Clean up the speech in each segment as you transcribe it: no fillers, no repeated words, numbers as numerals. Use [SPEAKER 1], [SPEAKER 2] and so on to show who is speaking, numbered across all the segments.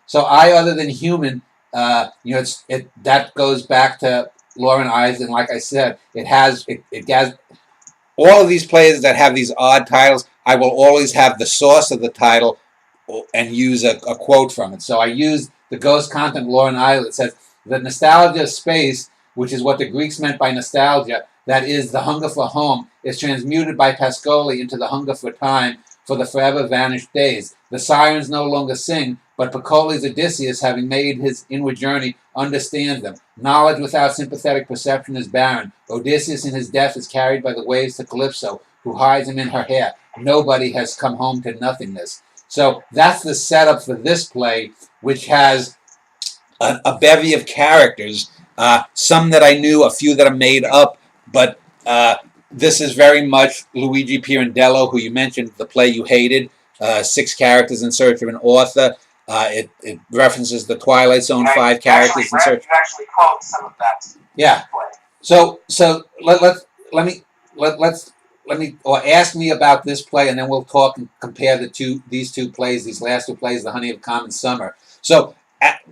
[SPEAKER 1] So I, other than human, that goes back to Lauren Eisden. Like I said, it has all of these plays that have these odd titles. I will always have the source of the title and use a quote from it. So I use the Ghost Content Lauren Eisden. It says, the nostalgia of space, which is what the Greeks meant by nostalgia, that is, the hunger for home, is transmuted by Pascoli into the hunger for time, for the forever vanished days. The sirens no longer sing, but Paccoli's Odysseus, having made his inward journey, understands them. Knowledge without sympathetic perception is barren. Odysseus in his death is carried by the waves to Calypso, who hides him in her hair. Nobody has come home to nothingness. So that's the setup for this play, which has a bevy of characters, some that I knew, a few that are made up, but this is very much Luigi Pirandello, who you mentioned, the play you hated, 6 characters in search of an author. It references the Twilight Zone, 5 characters in search.
[SPEAKER 2] You actually quote some of that.
[SPEAKER 1] Yeah.
[SPEAKER 2] Play.
[SPEAKER 1] So let me ask me about this play, and then we'll talk and compare these two plays, these last 2 plays, The Honey of Common Summer. So,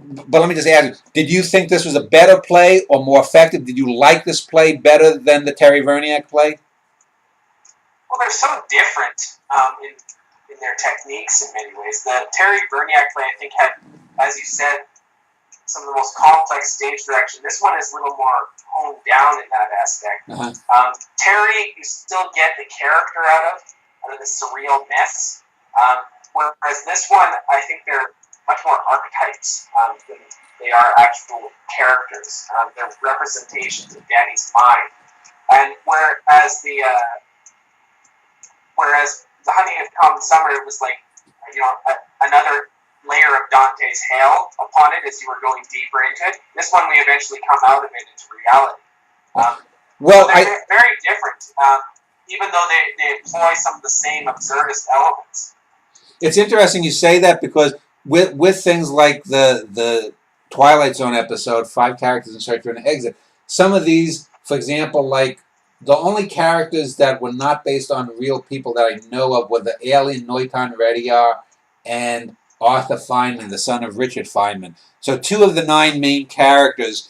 [SPEAKER 1] but let me just ask you, did you think this was a better play or more effective? Did you like this play better than the Terry Verniak play?
[SPEAKER 2] Well, they're so different in their techniques in many ways. The Terry Verniak play, I think, had, as you said, some of the most complex stage direction. This one is a little more honed down in that aspect. Terry, you still get the character out of the surreal myths. Whereas this one, I think they're much more archetypes than they are actual characters. They're representations of Danny's mind. And whereas the Honey of Common Summer, it was like, another layer of Dante's Hell upon it as you were going deeper into it. This one, we eventually come out of it into reality. They're very different, even though they employ some of the same absurdist elements.
[SPEAKER 1] It's interesting you say that, because with things like the Twilight Zone episode, 5 characters in search of an exit, some of these, for example, like the only characters that were not based on real people that I know of were the alien Noitan Rediar and Arthur Feynman, the son of Richard Feynman. So 2 of the 9 main characters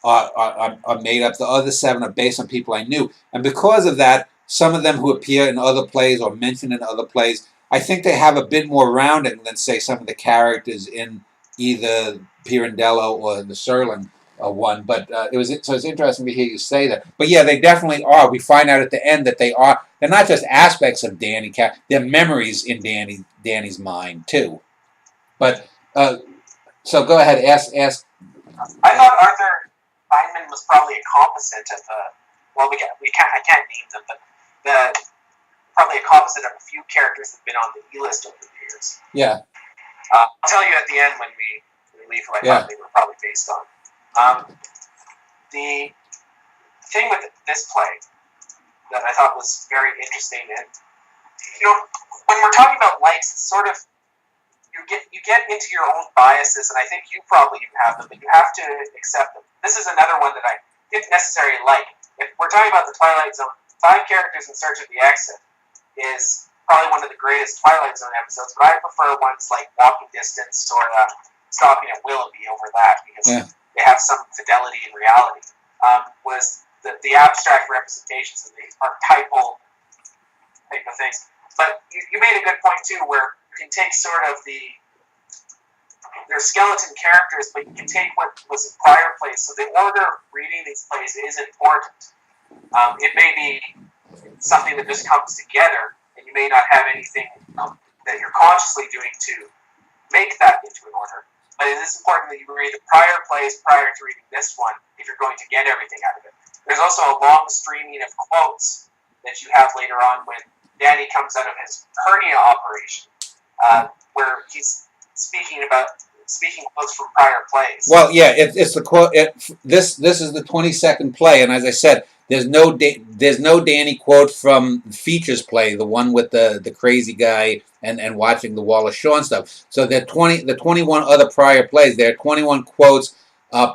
[SPEAKER 1] are made up. The other 7 are based on people I knew. And because of that, some of them who appear in other plays or mentioned in other plays, I think they have a bit more rounding than, say, some of the characters in either Pirandello or the Serling one. But it's interesting to hear you say that. But yeah, they definitely are. We find out at the end that they're not just aspects of Danny, they're memories in Danny's mind too. But so go ahead, ask.
[SPEAKER 2] I thought Arthur Feynman was probably a composite of I can't name them, but probably a composite of a few characters that have been on the E-list over the years.
[SPEAKER 1] Yeah.
[SPEAKER 2] I'll tell you at the end when we leave who I thought they were probably based on. The thing with this play that I thought was very interesting, and when we're talking about likes, it's sort of you get into your own biases, and I think you probably have them, but you have to accept them. This is another one that I didn't necessarily like. If we're talking about the Twilight Zone, 5 characters in search of the exit is probably one of the greatest Twilight Zone episodes, but I prefer ones like Walking Distance or Stopping at Willoughby over that, because they have some fidelity in reality. Was the abstract representations of the archetypal type of things. But you made a good point too, where you can take sort of they're skeleton characters, but you can take what was in prior plays. So the order of reading these plays is important. It may be something that just comes together, and you may not have anything that you're consciously doing to make that into an order. But it is important that you read the prior plays prior to reading this one if you're going to get everything out of it. There's also a long streaming of quotes that you have later on when Danny comes out of his hernia operation, where he's speaking quotes from prior plays.
[SPEAKER 1] Well, yeah, it's the quote. This is the 22nd play, and as I said, there's no Danny quote from Features play, the one with the crazy guy and watching the Wallace Shawn stuff. So the 21 other prior plays. There are 21 quotes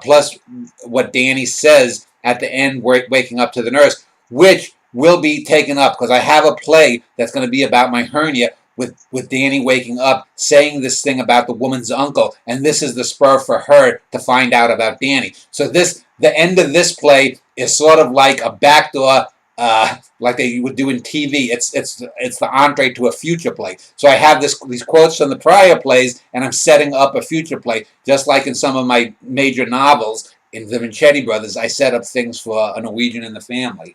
[SPEAKER 1] plus what Danny says at the end, waking up to the nurse, which will be taken up because I have a play that's going to be about my hernia, with Danny waking up, saying this thing about the woman's uncle, and this is the spur for her to find out about Danny. So the end of this play is sort of like a backdoor, like they would do in TV. It's the entree to a future play. So I have these quotes from the prior plays, and I'm setting up a future play, just like in some of my major novels. In the Vincetti Brothers, I set up things for A Norwegian in the Family.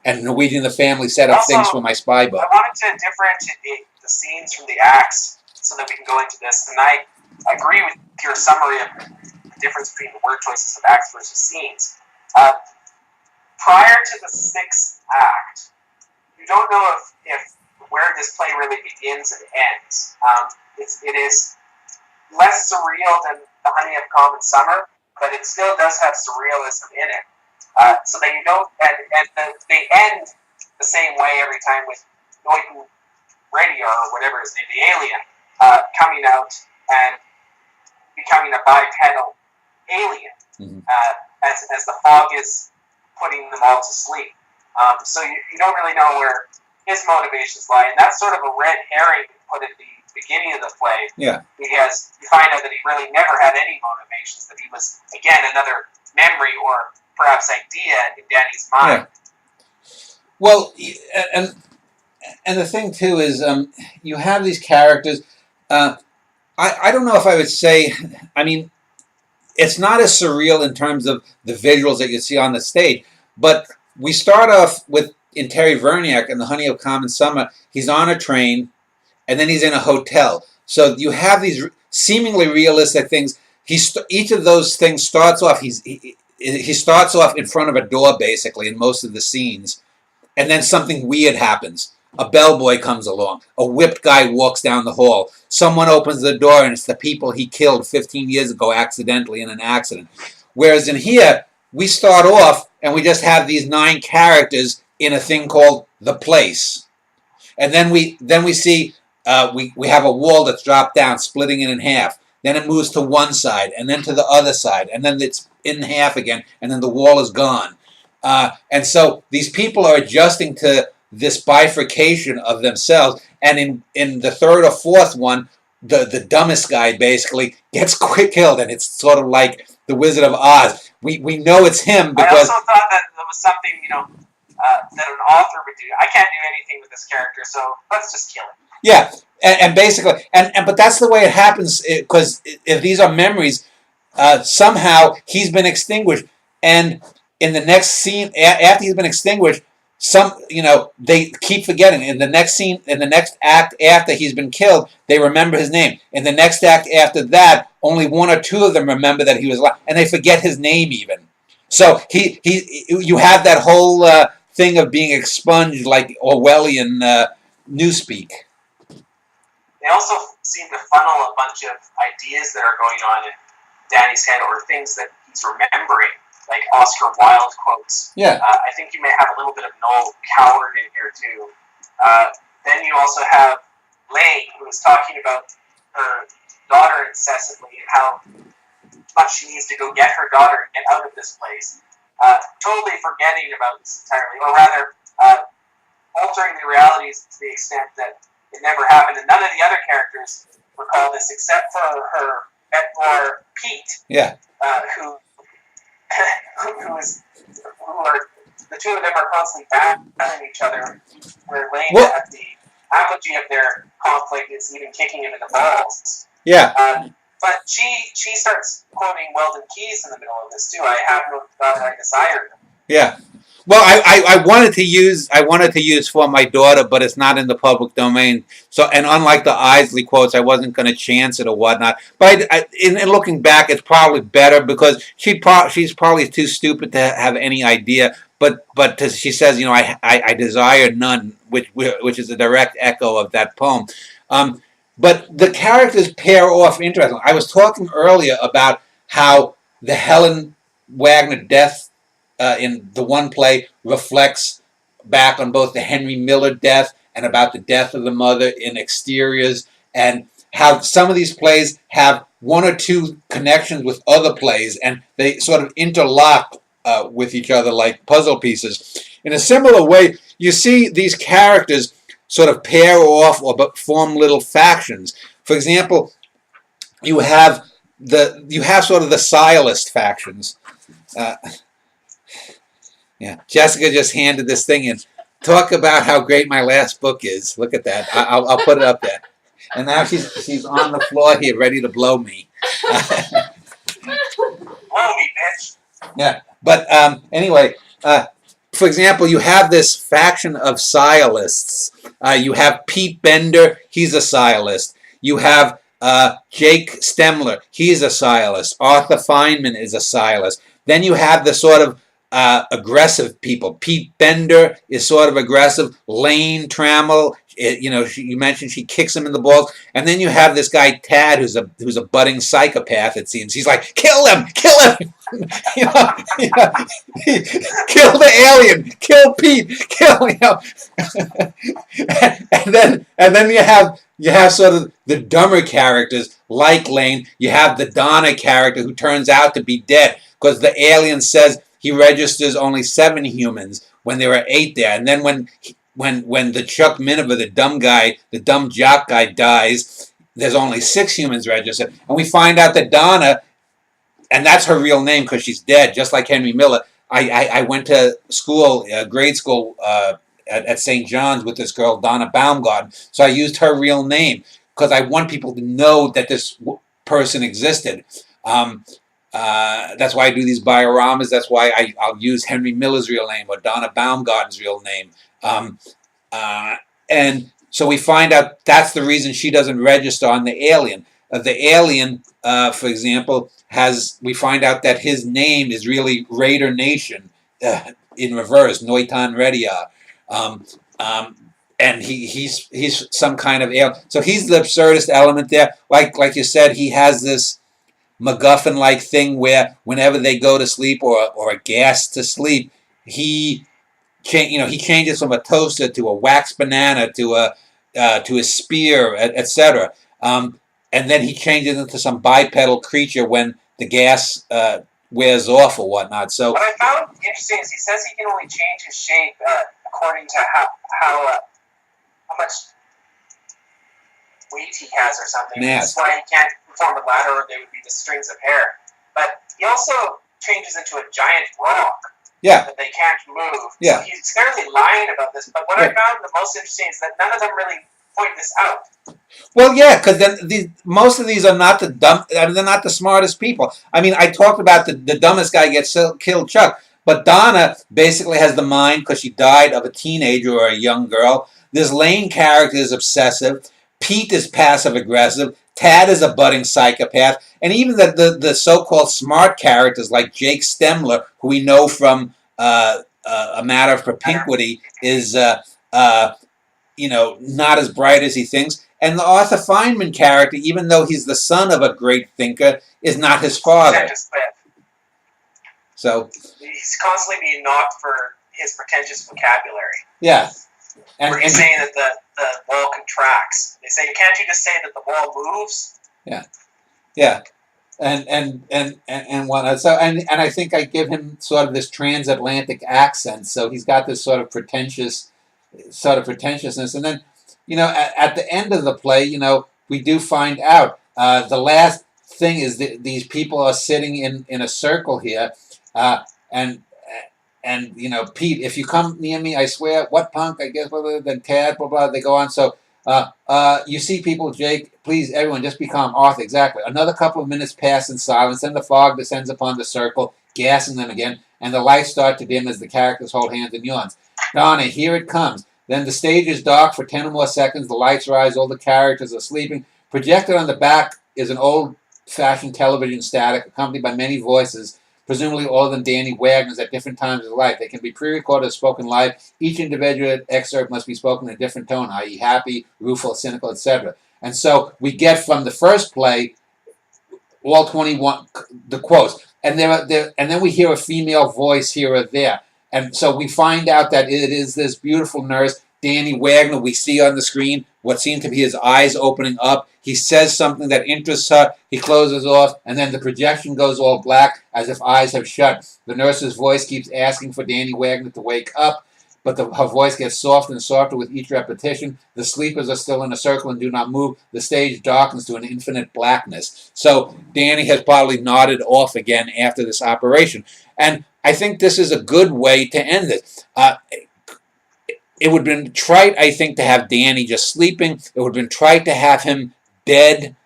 [SPEAKER 1] And Norwegian in the Family set up things for my spy book.
[SPEAKER 2] I wanted to differentiate the scenes from the acts so that we can go into this. And I agree with your summary of the difference between the word choices of acts versus scenes. Prior to the sixth act, you don't know if where this play really begins and ends. It is less surreal than The Honey of Common Summer, but it still does have surrealism in it. So that you don't, they end the same way every time with Noiten Radio or whatever his name, the alien, coming out and becoming a bipedal alien as the fog is putting them all to sleep. So you don't really know where his motivations lie, and that's sort of a red herring put at the beginning of the play.
[SPEAKER 1] Yeah.
[SPEAKER 2] Because you find out that he really never had any motivations, that he was, again, another memory or perhaps idea in Danny's mind.
[SPEAKER 1] Yeah. Well, and the thing too is, you have these characters. I don't know if I would say. I mean, it's not as surreal in terms of the visuals that you see on the stage, but we start off with in Terry Verniak in The Honey of Common Summer. He's on a train, and then he's in a hotel. So you have these seemingly realistic things. Each of those things starts off. He starts off in front of a door, basically, in most of the scenes. And then something weird happens. A bellboy comes along. A whipped guy walks down the hall. Someone opens the door, and it's the people he killed 15 years ago accidentally in an accident. Whereas in here, we start off, and we just have these 9 characters in a thing called The Place. And then we see, we have a wall that's dropped down, splitting it in half. Then it moves to one side, and then to the other side, and then it's in half again, and then the wall is gone. And so these people are adjusting to this bifurcation of themselves. And in the third or fourth one, the dumbest guy basically gets killed, and it's sort of like the Wizard of Oz. We know it's him because
[SPEAKER 2] I also thought that there was something, that an author would do. I can't do anything with this character, so let's just kill him.
[SPEAKER 1] Yeah, and basically, but that's the way it happens, because if these are memories, somehow he's been extinguished, and in the next scene, after he's been extinguished, they keep forgetting. In the next scene, in the next act after he's been killed, they remember his name. In the next act after that, only 1 or 2 of them remember that he was alive, and they forget his name even. So you have that whole thing of being expunged, like Orwellian newspeak.
[SPEAKER 2] They also seem to funnel a bunch of ideas that are going on in Danny's head, or things that he's remembering, like Oscar Wilde quotes.
[SPEAKER 1] Yeah.
[SPEAKER 2] I think you may have a little bit of Noel Coward in here too. Then you also have Lane, who is talking about her daughter incessantly and how much she needs to go get her daughter and get out of this place. Totally forgetting about this entirely, or rather, altering the realities to the extent that it never happened, and none of the other characters recall this except for her mentor Pete.
[SPEAKER 1] Yeah.
[SPEAKER 2] Who are the two of them are constantly battling each other. Where Lane, at the apogee of their conflict, is even kicking him in the balls.
[SPEAKER 1] Yeah.
[SPEAKER 2] But she starts quoting Weldon Keys in the middle of this too. I have no God I desire them.
[SPEAKER 1] Yeah. Well, I wanted to use for my daughter, but it's not in the public domain. So, and unlike the Isley quotes, I wasn't going to chance it or whatnot. But in looking back, it's probably better because she's probably too stupid to have any idea. But she says, I desire none, which is a direct echo of that poem. But the characters pair off interestingly. I was talking earlier about how the Helen Wagner death in the one play reflects back on both the Henry Miller death and about the death of the mother in Exteriors, and how some of these plays have 1 or 2 connections with other plays, and they sort of interlock with each other like puzzle pieces. In a similar way, you see these characters sort of pair off or form little factions. For example, you have sort of the Sciolist factions. Uh, yeah, Jessica just handed this thing in. Talk about how great my last book is. Look at that. I'll put it up there. And now she's on the floor here, ready to blow me.
[SPEAKER 2] Blow me, bitch.
[SPEAKER 1] Yeah, but anyway, for example, you have this faction of Sciolists. You have Pete Bender, he's a Sciolist. You have Jake Stemler, he's a Sciolist. Arthur Feynman is a Sciolist. Then you have the sort of aggressive people. Pete Bender is sort of aggressive. Lane Trammell, you mentioned she kicks him in the balls. And then you have this guy Tad, who's a budding psychopath. It seems he's like, kill him, kill the alien, kill Pete, kill. And then you have sort of the dumber characters like Lane. You have the Donna character who turns out to be dead because the alien says he registers only 7 humans when there were 8 there. And then when the Chuck Miniver, the dumb jock guy dies, there's only 6 humans registered. And we find out that Donna, and that's her real name because she's dead, just like Henry Miller. I went to school, grade school at St. John's with this girl, Donna Baumgarten. So I used her real name because I want people to know that this person existed. That's why I do these dioramas. That's why I'll use Henry Miller's real name or Donna Baumgarten's real name. And so we find out that's the reason she doesn't register on the alien. The alien, for example, we find out that his name is really Raider Nation in reverse, Noitan Redia. And he's some kind of alien. So he's the absurdist element there. Like you said, he has this MacGuffin-like thing where whenever they go to sleep or a gas to sleep, he changes from a toaster to a wax banana to a spear, etc. And then he changes into some bipedal creature when the gas wears off or whatnot. So
[SPEAKER 2] what I found interesting is he says he can only change his shape according to how much weight he has or something. That's why he can't form a ladder, or they would be just strings of hair. But he also changes into a giant rock.
[SPEAKER 1] Yeah.
[SPEAKER 2] That they can't move.
[SPEAKER 1] Yeah.
[SPEAKER 2] So he's clearly lying about this. But what I found the most interesting is that none of them really point this out.
[SPEAKER 1] Well, yeah, because then most of these are not the dumb. I mean, they're not the smartest people. I mean, I talked about the dumbest guy gets killed, Chuck. But Donna basically has the mind because she died of a teenager or a young girl. This Lane character is obsessive. Pete is passive aggressive. Tad is a budding psychopath. And even the so-called smart characters like Jake Stemler, who we know from A Matter of Propinquity, is not as bright as he thinks. And the Arthur Feynman character, even though he's the son of a great thinker, is not his father. So
[SPEAKER 2] he's constantly being knocked for his pretentious vocabulary.
[SPEAKER 1] Yeah.
[SPEAKER 2] Where he's saying that the wall contracts. They say, can't you just say that the wall moves?
[SPEAKER 1] Yeah. And what so and I think I give him sort of this transatlantic accent, so he's got this sort of pretentiousness, and then at the end of the play, we do find out the last thing is that these people are sitting in a circle here, and Pete, if you come near me, I swear, what punk, I guess, blah, blah, then Tad, blah, blah, they go on. So, you see people, Jake, please, everyone, just be calm. Arthur, exactly. Another couple of minutes pass in silence, then the fog descends upon the circle, gassing them again, and the lights start to dim as the characters hold hands and yawns. Donna, here it comes. Then the stage is dark for 10 or more seconds, the lights rise, all the characters are sleeping. Projected on the back is an old-fashioned television static, accompanied by many voices, presumably all of them Danny Wagner's at different times of life. They can be pre-recorded or spoken live. Each individual excerpt must be spoken in a different tone, i.e. happy, rueful, cynical, etc. And so we get from the first play all 21 the quotes, and then we hear a female voice here or there, and so we find out that it is this beautiful nurse, Danny Wagner. We see on the screen what seemed to be his eyes opening up. He says something that interests her. He closes off, and then the projection goes all black as if eyes have shut. The nurse's voice keeps asking for Danny Wagner to wake up, but her voice gets softer and softer with each repetition. The sleepers are still in a circle and do not move. The stage darkens to an infinite blackness. So Danny has probably nodded off again after this operation. And I think this is a good way to end it. It would have been trite, I think, to have Danny just sleeping. It would have been trite to have him dead.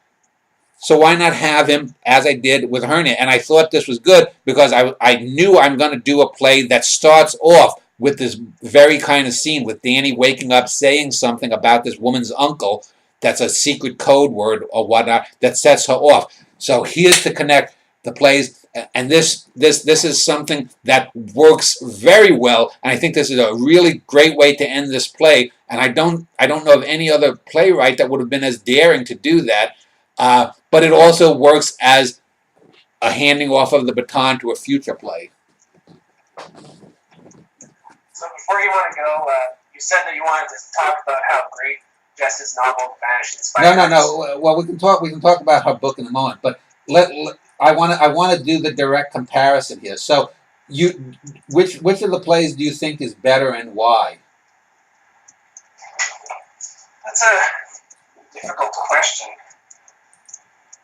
[SPEAKER 1] So why not have him, as I did with Hernia? And I thought this was good because I knew I'm going to do a play that starts off with this very kind of scene with Danny waking up saying something about this woman's uncle that's a secret code word or whatnot that sets her off. So here's to connect the plays, and this is something that works very well, and I think this is a really great way to end this play. And I don't know of any other playwright that would have been as daring to do that. But it also works as a handing off of the baton to a future play.
[SPEAKER 2] So before you want to go, you said that you wanted to talk about how great Jess's novel Vanishing Spider.
[SPEAKER 1] No. Well, we can talk about her book in a moment, but I want to do the direct comparison here. So, which of the plays do you think is better and why?
[SPEAKER 2] That's a difficult question.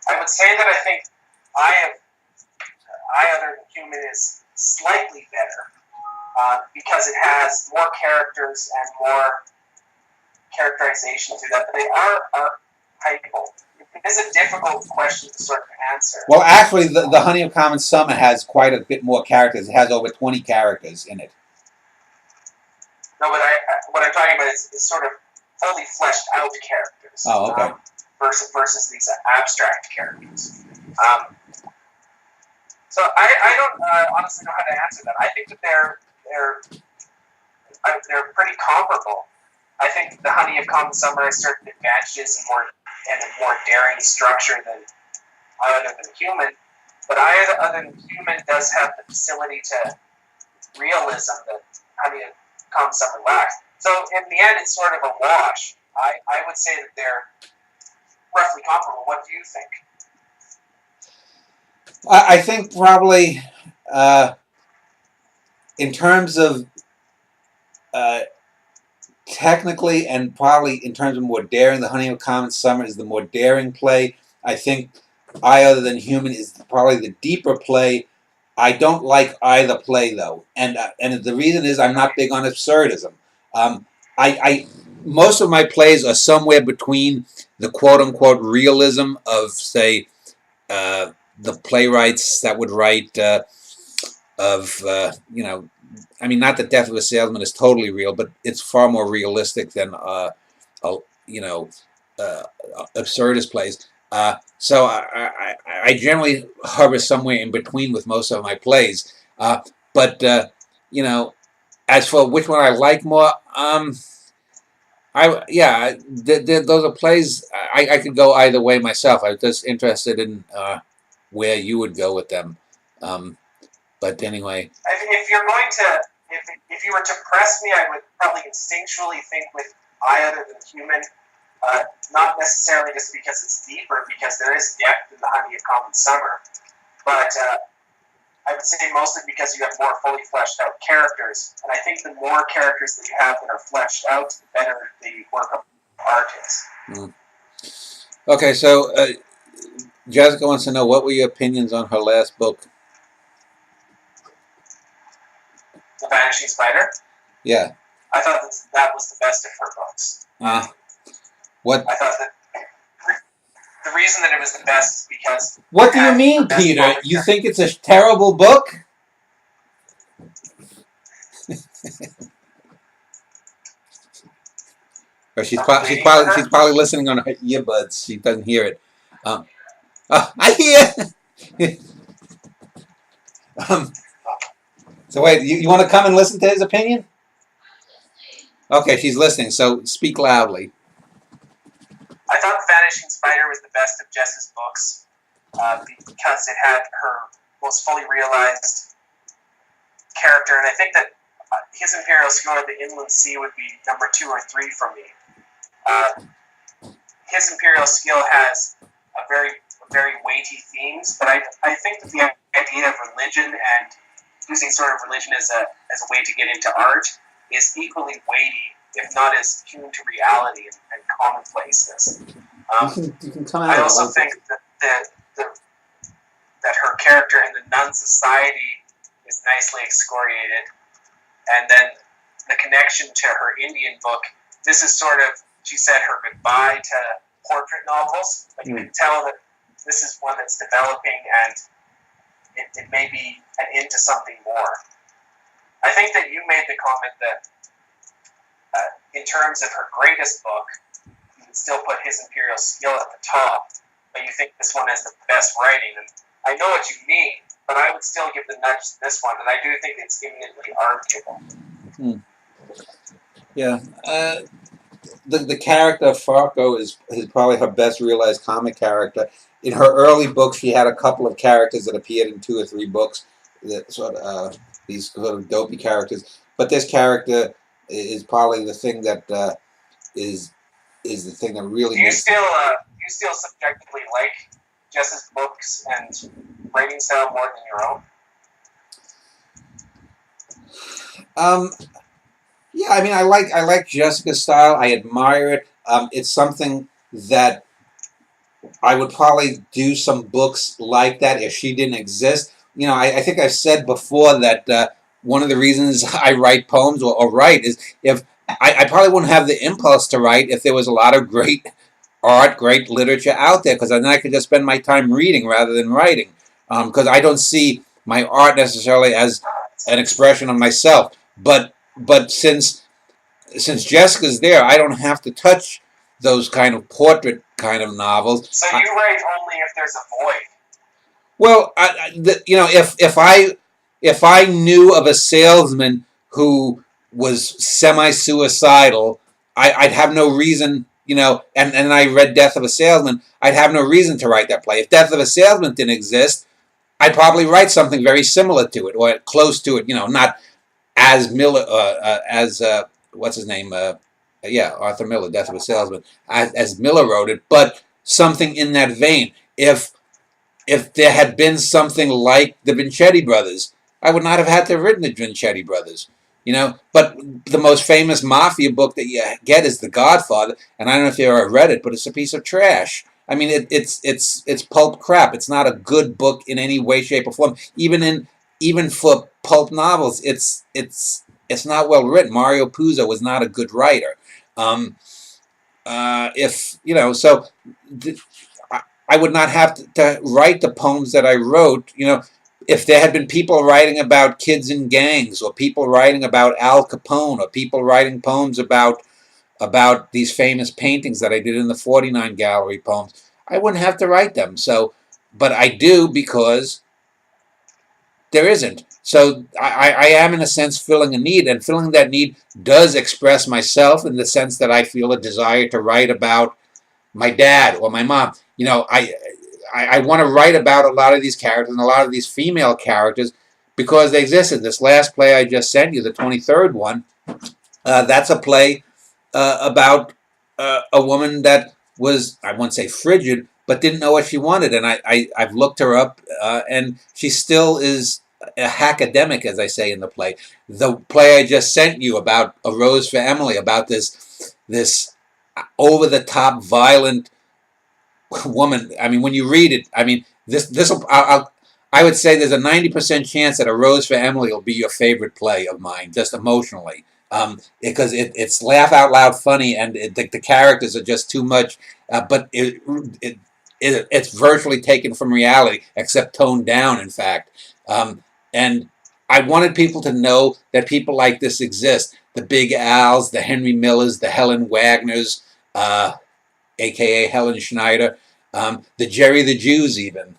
[SPEAKER 2] I would say that I think I Other Than Human is slightly better because it has more characters and more characterization to that. But they are archetypal. It is a difficult question to sort of answer.
[SPEAKER 1] Well, actually, the Honey of Common Summer has quite a bit more characters. It has over 20 characters in it.
[SPEAKER 2] No, but what I'm talking about is sort of fully fleshed out characters.
[SPEAKER 1] Oh, okay.
[SPEAKER 2] Versus these abstract characters. So I don't honestly know how to answer that. I think that they're pretty comparable. I think the Honey of Common Summer has certain advantages and a more daring structure than Other Than Human. But Other Than Human does have the facility to realism that Honey of Common Summer lacks. So in the end, it's sort of a wash. I would say that they're roughly comparable. What do you think?
[SPEAKER 1] I think probably in terms of technically and probably in terms of more daring, the Honey of Common Summer is the more daring play. I think Other Than Human is probably the deeper play. I don't like either play though, and the reason is I'm not big on absurdism. I most of my plays are somewhere between the quote unquote realism of say the playwrights that would write I mean, not that Death of a Salesman is totally real, but it's far more realistic than absurdist plays. So I generally hover somewhere in between with most of my plays. But as for which one I like more, those are plays. I could go either way myself. I was just interested in where you would go with them. But anyway,
[SPEAKER 2] if you're going to, if you were to press me, I would probably instinctually think with Other Than Human. Not necessarily just because it's deeper, because there is depth in the Honey of Common Summer, but I would say mostly because you have more fully fleshed out characters, and I think the more characters that you have that are fleshed out, the better the work of art is.
[SPEAKER 1] Okay, so Jessica wants to know, what were your opinions on her last book?
[SPEAKER 2] The Vanishing Spider?
[SPEAKER 1] Yeah.
[SPEAKER 2] I thought that was the best of her books.
[SPEAKER 1] What?
[SPEAKER 2] I thought that the reason that it was the best is because...
[SPEAKER 1] What do you mean, Peter? You think it's a terrible book? Or she's probably listening on her earbuds. She doesn't hear it. I hear. So wait, you want to come and listen to his opinion? Okay, she's listening. So speak loudly.
[SPEAKER 2] I thought The Vanishing Spider was the best of Jess's books because it had her most fully realized character, and I think that His Imperial Skill of the Inland Sea would be number 2 or 3 for me. His Imperial Skill has a very weighty themes, but I think that the idea of religion and using sort of religion as a way to get into art is equally weighty, if not as hewn to reality and commonplaceness.
[SPEAKER 1] You can come out
[SPEAKER 2] I
[SPEAKER 1] of
[SPEAKER 2] also
[SPEAKER 1] it.
[SPEAKER 2] think that her character in the nun society is nicely excoriated, and then the connection to her Indian book. This is sort of, she said, her goodbye to portrait novels, but you can tell that this is one that's developing, and it may be an into something more. I think that you made the comment that in terms of her greatest book, you would still put His Imperial Skill at the top, but you think this one has the best writing. And I know what you mean, but I would still give the nudge to this one, and I do think it's eminently arguable.
[SPEAKER 1] Yeah. The character of Farco is probably her best realized comic character. In her early books, she had a couple of characters that appeared in 2 or 3 books, that sort of these sort of dopey characters. But this character is probably the thing that is the thing that really makes.
[SPEAKER 2] Do you still subjectively like Jess's books and writing style more than your own?
[SPEAKER 1] Yeah, I mean, I like Jessica's style. I admire it. It's something that I would probably do some books like that if she didn't exist. You know, I think I've said before that one of the reasons I write poems or write is if I probably wouldn't have the impulse to write if there was a lot of great art, great literature out there, because then I could just spend my time reading rather than writing. Because I don't see my art necessarily as an expression of myself. But since Jessica's there, I don't have to touch those kind of portrait kind of novels.
[SPEAKER 2] So you write only if there's a void.
[SPEAKER 1] Well, you know, if I knew of a salesman who was semi-suicidal, I'd have no reason, you know, and I read Death of a Salesman, I'd have no reason to write that play. If Death of a Salesman didn't exist, I'd probably write something very similar to it or close to it, you know, not as Miller, what's his name? Arthur Miller, Death of a Salesman, as Miller wrote it, but something in that vein. If there had been something like the Vincetti brothers, I would not have had to have written the Vincetti brothers, you know. But the most famous mafia book that you get is The Godfather, and I don't know if you ever read it, but it's a piece of trash. I mean, it's pulp crap. It's not a good book in any way, shape, or form. Even for pulp novels, it's not well written. Mario Puzo was not a good writer. If you know, so. I would not have to write the poems that I wrote, you know, if there had been people writing about kids in gangs, or people writing about Al Capone, or people writing poems about these famous paintings that I did in the 49 gallery poems, I wouldn't have to write them. So, but I do because there isn't. So I am, in a sense, filling a need, and filling that need does express myself in the sense that I feel a desire to write about my dad or my mom. You know, I want to write about a lot of these characters and a lot of these female characters because they existed. This last play I just sent you, the 23rd one, that's a play about a woman that was, I won't say frigid, but didn't know what she wanted. And I've looked her up, and she still is a hackademic, as I say in the play. The play I just sent you about A Rose for Emily, about this over-the-top violent woman. I mean, when you read it, I mean, I would say there's a 90% chance that A Rose for Emily will be your favorite play of mine, just emotionally, because it's laugh out loud funny, and the characters are just too much, but it's virtually taken from reality, except toned down, in fact. And I wanted people to know that people like this exist. The Big Als, the Henry Millers, the Helen Wagners, a.k.a. Helen Schneider, the Jerry the Jews even.